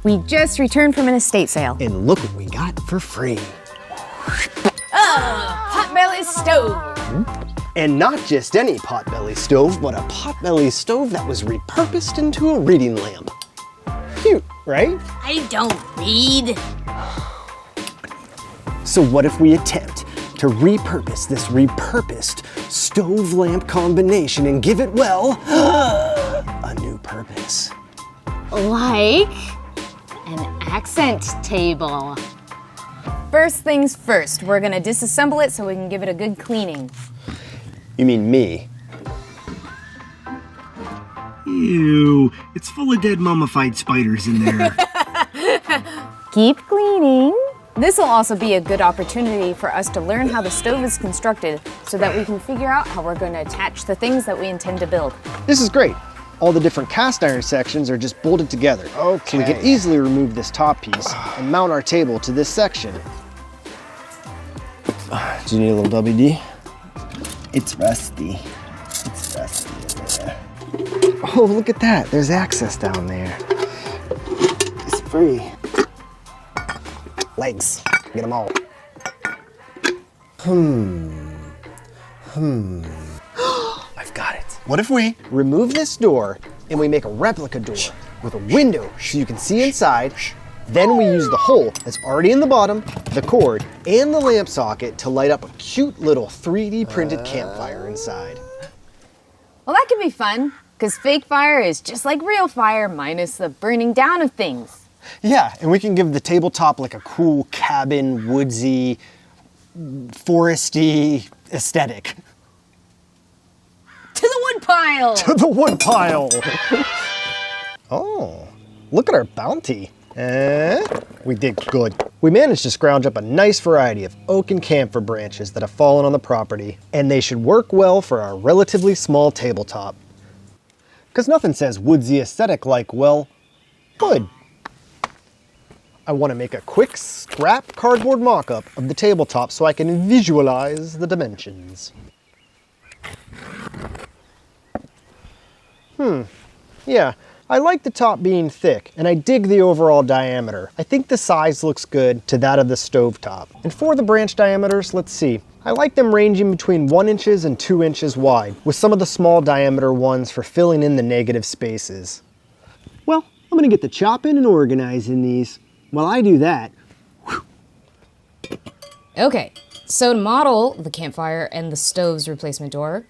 We just returned from an estate sale. And look what we got for free. Potbelly stove. And not just any potbelly stove, but a potbelly stove that was repurposed into a reading lamp. Cute, right? I don't read. So what if we attempt to repurpose this repurposed stove lamp combination and give it, well, a new purpose? Like an accent table. First things first, we're gonna disassemble it so we can give it a good cleaning. You mean me? Ew, it's full of dead mummified spiders in there. Keep cleaning. This will also be a good opportunity for us to learn how the stove is constructed so that we can figure out how we're going to attach the things that we intend to build. This is great. All the different cast iron sections are just bolted together. Okay. So we can easily remove this top piece and mount our table to this section. Do you need a little WD? It's rusty. It's rusty in there. Oh, look at that. There's access down there. It's free. Legs. Get them all. I've got it. What if we remove this door and we make a replica door with a window so you can see inside? Then we use the hole that's already in the bottom, the cord, and the lamp socket to light up a cute little 3D printed campfire inside. Well, that could be fun, because fake fire is just like real fire minus the burning down of things. Yeah, and we can give the tabletop like a cool cabin, woodsy, foresty aesthetic. To the woodpile! To the woodpile! Oh, look at our bounty. We did good. We managed to scrounge up a nice variety of oak and camphor branches that have fallen on the property, and they should work well for our relatively small tabletop. Because nothing says woodsy aesthetic like, well, wood. I want to make a quick scrap cardboard mock-up of the tabletop so I can visualize the dimensions. Yeah, I like the top being thick, and I dig the overall diameter. I think the size looks good to that of the stovetop. And for the branch diameters, let's see. I like them ranging between 1 inch and 2 inches wide, with some of the small diameter ones for filling in the negative spaces. Well, I'm gonna get to chopping and organizing these. While I do that, Okay, so to model the campfire and the stove's replacement door,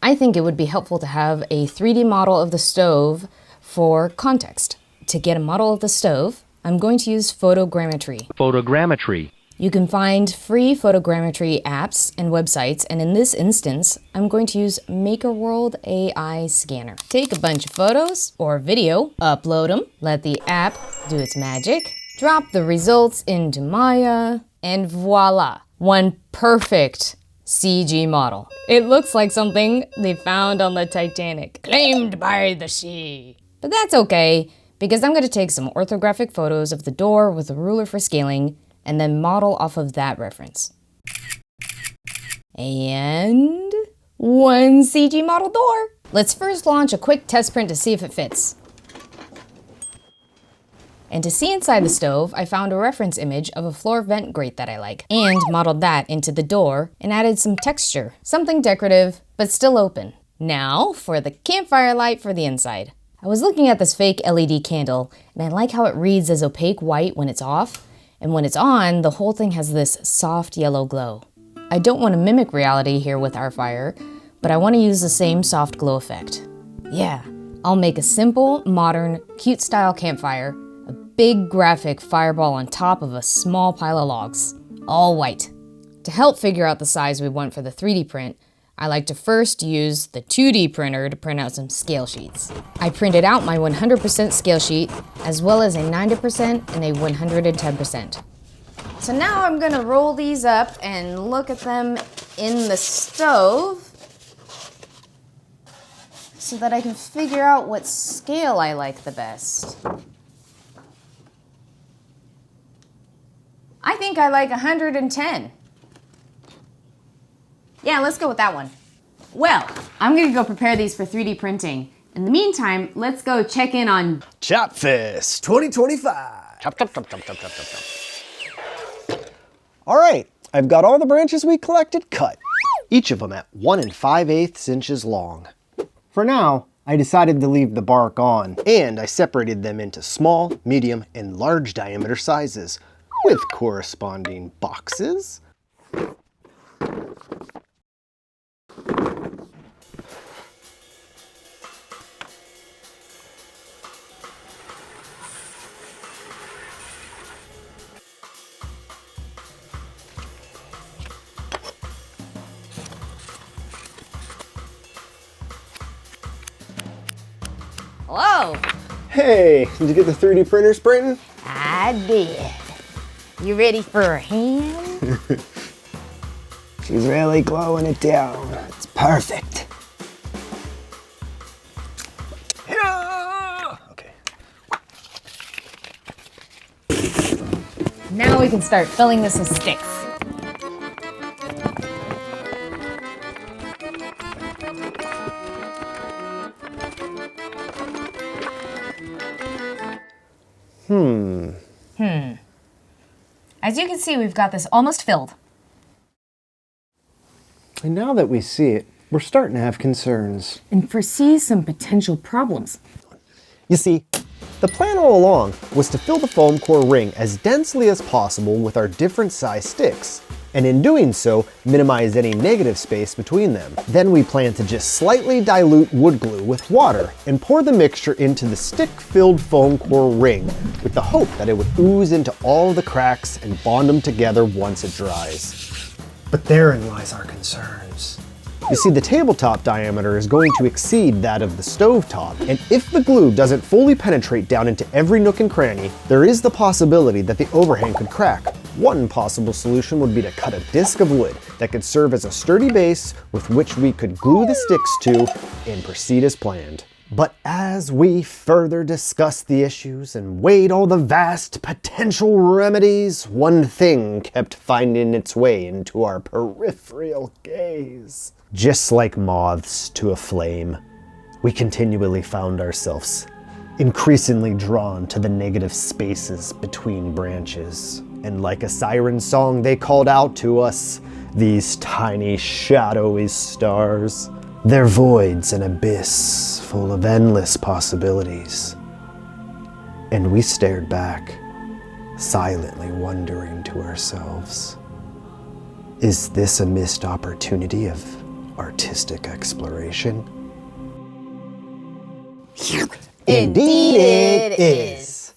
I think it would be helpful to have a 3D model of the stove for context. To get a model of the stove, I'm going to use photogrammetry. Photogrammetry. You can find free photogrammetry apps and websites, and in this instance, I'm going to use MakerWorld AI Scanner. Take a bunch of photos or video, upload them, let the app do its magic, drop the results into Maya, and voila, one perfect CG model. It looks like something they found on the Titanic, claimed by the sea. But that's okay, because I'm going to take some orthographic photos of the door with a ruler for scaling, and then model off of that reference. And one CG model door. Let's first launch a quick test print to see if it fits. And to see inside the stove, I found a reference image of a floor vent grate that I like, and modeled that into the door and added some texture, something decorative, but still open. Now for the campfire light for the inside. I was looking at this fake LED candle, and I like how it reads as opaque white when it's off, and when it's on, the whole thing has this soft yellow glow. I don't want to mimic reality here with our fire, but I want to use the same soft glow effect. Yeah, I'll make a simple, modern, cute style campfire, a big graphic fireball on top of a small pile of logs, all white. To help figure out the size we want for the 3D print, I like to first use the 2D printer to print out some scale sheets. I printed out my 100% scale sheet, as well as a 90% and a 110%. So now I'm gonna roll these up and look at them in the stove so that I can figure out what scale I like the best. I think I like 110. Yeah, let's go with that one. Well, I'm gonna go prepare these for 3D printing. In the meantime, let's go check in on Chopfest 2025. Chop, chop, chop, chop, chop, chop, chop, chop. All right, I've got all the branches we collected cut, each of them at 1 5/8 inches long. For now, I decided to leave the bark on, and I separated them into small, medium, and large diameter sizes, with corresponding boxes. Hello! Hey, did you get the 3D printer sprinting? I did. You ready for a hand? She's really glowing it down. It's perfect. Okay. Now we can start filling this with sticks. As you can see, we've got this almost filled. And now that we see it, we're starting to have concerns. And foresee some potential problems. You see, the plan all along was to fill the foam core ring as densely as possible with our different size sticks, and in doing so, minimize any negative space between them. Then we plan to just slightly dilute wood glue with water and pour the mixture into the stick-filled foam core ring with the hope that it would ooze into all the cracks and bond them together once it dries. But therein lies our concerns. You see, the tabletop diameter is going to exceed that of the stovetop, and if the glue doesn't fully penetrate down into every nook and cranny, there is the possibility that the overhang could crack. One possible solution would be to cut a disc of wood that could serve as a sturdy base with which we could glue the sticks to and proceed as planned. But as we further discussed the issues and weighed all the vast potential remedies, one thing kept finding its way into our peripheral gaze. Just like moths to a flame, we continually found ourselves increasingly drawn to the negative spaces between branches. And like a siren song, they called out to us, these tiny shadowy stars. They're voids and abyss full of endless possibilities. And we stared back, silently wondering to ourselves, is this a missed opportunity of artistic exploration? Indeed it is.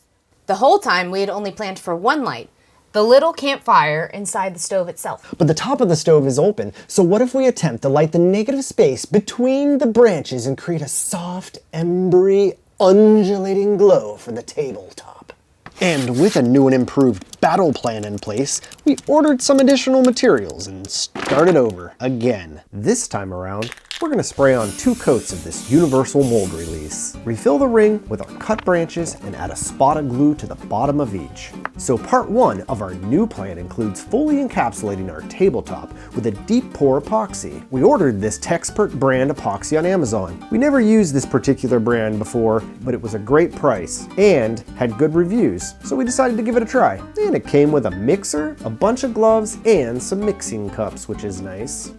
The whole time we had only planned for one light, the little campfire inside the stove itself. But the top of the stove is open, so what if we attempt to light the negative space between the branches and create a soft, embery, undulating glow for the tabletop? And with a new and improved battle plan in place, we ordered some additional materials and started over again. This time around, we're going to spray on 2 coats of this universal mold release. Refill the ring with our cut branches and add a spot of glue to the bottom of each. So part 1 of our new plan includes fully encapsulating our tabletop with a deep pour epoxy. We ordered this Teexpert brand epoxy on Amazon. We never used this particular brand before, but it was a great price and had good reviews, so we decided to give it a try. And it came with a mixer, a bunch of gloves, and some mixing cups, which is nice.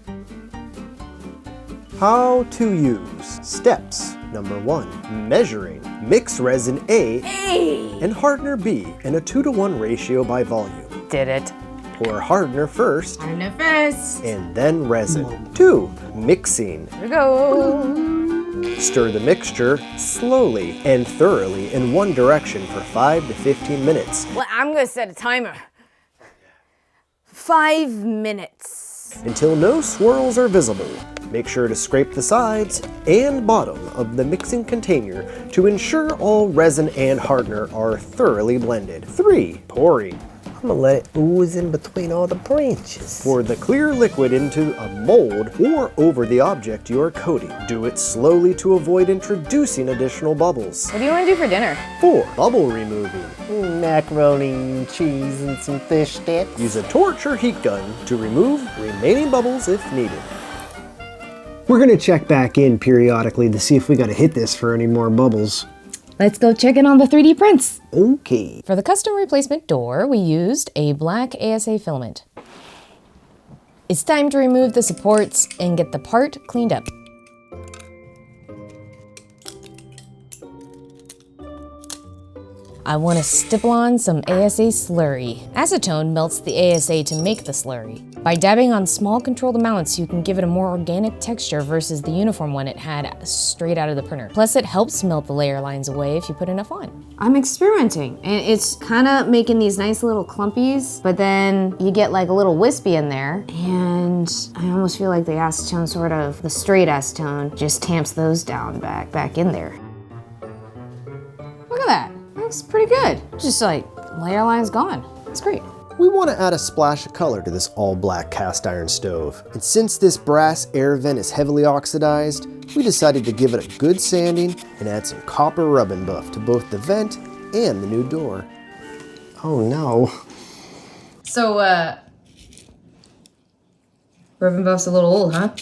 How to use. Steps. Number 1, measuring. Mix resin A and hardener B in a 2-to-1 ratio by volume. Did it. Pour hardener first Hardener first. and then resin. 2, mixing. Here we go. Stir the mixture slowly and thoroughly in one direction for 5 to 15 minutes. Well, I'm gonna set a timer. 5 minutes. Until no swirls are visible. Make sure to scrape the sides and bottom of the mixing container to ensure all resin and hardener are thoroughly blended. 3, pouring. I'm gonna let it ooze in between all the branches. Pour the clear liquid into a mold or over the object you are coating. Do it slowly to avoid introducing additional bubbles. What do you want to do for dinner? 4, bubble removing. Macaroni and cheese and some fish sticks. Use a torch or heat gun to remove remaining bubbles if needed. We're gonna check back in periodically to see if we gotta hit this for any more bubbles. Let's go check in on the 3D prints. Okay. For the custom replacement door, we used a black ASA filament. It's time to remove the supports and get the part cleaned up. I want to stipple on some ASA slurry. Acetone melts the ASA to make the slurry. By dabbing on small controlled amounts, you can give it a more organic texture versus the uniform one it had straight out of the printer. Plus, it helps melt the layer lines away if you put enough on. I'm experimenting, and it's kind of making these nice little clumpies, but then you get like a little wispy in there, and I almost feel like the acetone the straight acetone just tamps those down back in there. Look at that. Looks pretty good. Just like layer lines gone. It's great. We want to add a splash of color to this all black cast iron stove. And since this brass air vent is heavily oxidized, we decided to give it a good sanding and add some copper rubbing buff to both the vent and the new door. Oh no. So, rubbing buff's a little old, huh?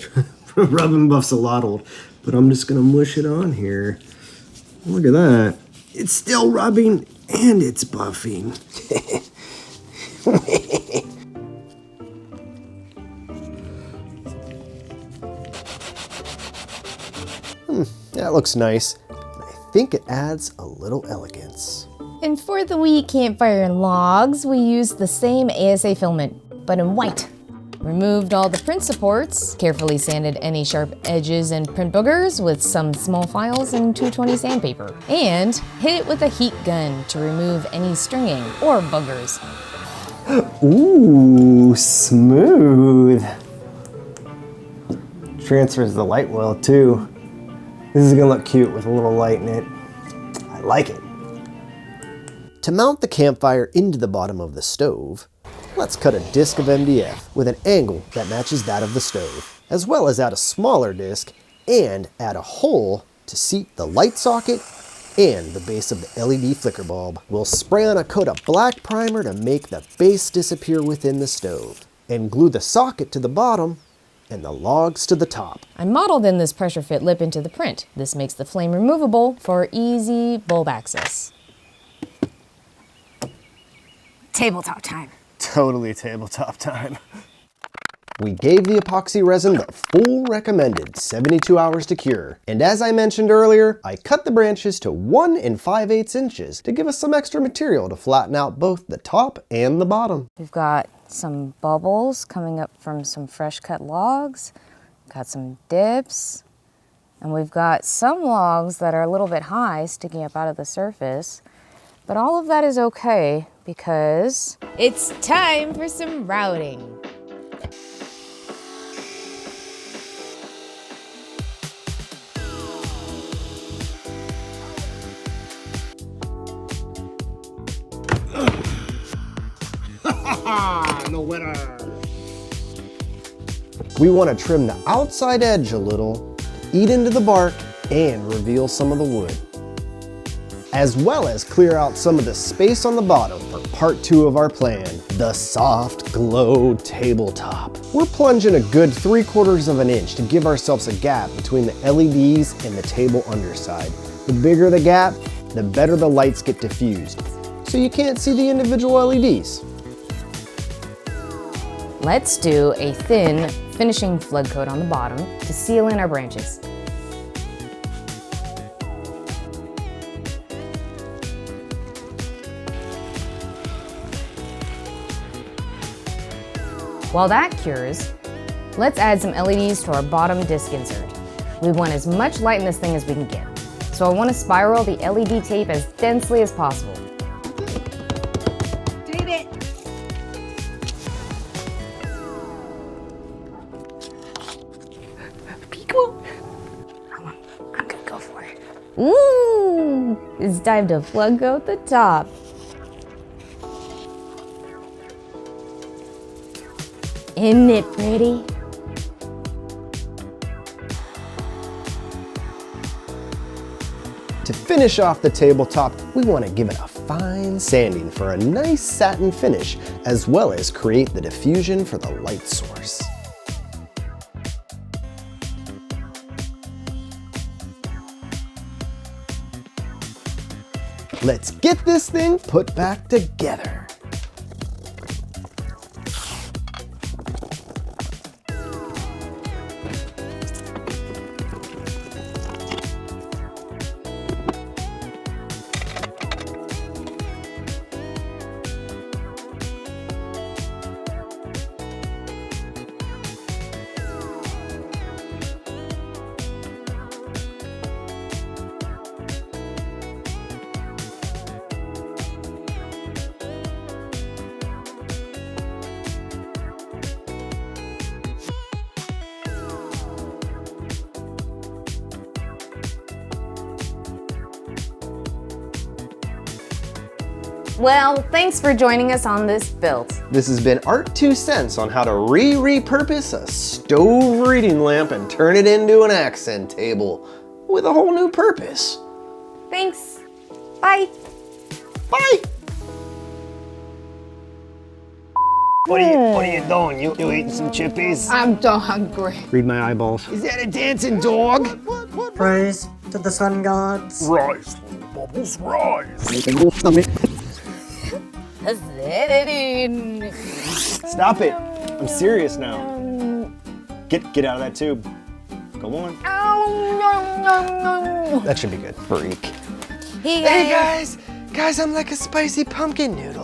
Rubbing buff's a lot old, but I'm just gonna mush it on here. Look at that. It's still rubbing and it's buffing. That looks nice. I think it adds a little elegance. And for the wee campfire logs, we used the same ASA filament, but in white. Removed all the print supports, carefully sanded any sharp edges and print boogers with some small files and 220 sandpaper, and hit it with a heat gun to remove any stringing or boogers. Ooh, smooth. Transfers the light well too. This is gonna look cute with a little light in it. I like it. To mount the campfire into the bottom of the stove, let's cut a disc of MDF with an angle that matches that of the stove, as well as add a smaller disc and add a hole to seat the light socket and the base of the LED flicker bulb. We'll spray on a coat of black primer to make the base disappear within the stove, and glue the socket to the bottom and the logs to the top. I modeled in this pressure fit lip into the print. This makes the flame removable for easy bulb access. Tabletop time. Totally tabletop time. We gave the epoxy resin the full recommended 72 hours to cure. And as I mentioned earlier, I cut the branches to 1 5/8 inches to give us some extra material to flatten out both the top and the bottom. We've got some bubbles coming up from some fresh cut logs, got some dips, and we've got some logs that are a little bit high sticking up out of the surface. But all of that is okay because it's time for some routing. No winner. We want to trim the outside edge a little, eat into the bark, and reveal some of the wood, as well as clear out some of the space on the bottom for part 2 of our plan, the soft glow tabletop. We're plunging a good 3/4 of an inch to give ourselves a gap between the LEDs and the table underside. The bigger the gap, the better the lights get diffused, so you can't see the individual LEDs. Let's do a thin finishing flood coat on the bottom to seal in our branches. While that cures, let's add some LEDs to our bottom disc insert. We want as much light in this thing as we can get. So I want to spiral the LED tape as densely as possible. Did it! Be cool. I'm gonna go for it. Ooh! It's time to flood coat the top. Isn't it pretty? To finish off the tabletop, we want to give it a fine sanding for a nice satin finish, as well as create the diffusion for the light source. Let's get this thing put back together. Well, thanks for joining us on this build. This has been Art 2 Cents on how to repurpose a stove reading lamp and turn it into an accent table with a whole new purpose. Thanks. Bye. Bye. What are you doing? You eating some chippies? I'm so hungry. Read my eyeballs. Is that a dancing dog? Praise to the sun gods. Rise, little bubbles, rise. Stop it. I'm serious now. Get out of that tube. Come on. That should be good. Freak. Hey Hey guys, I'm like a spicy pumpkin noodle.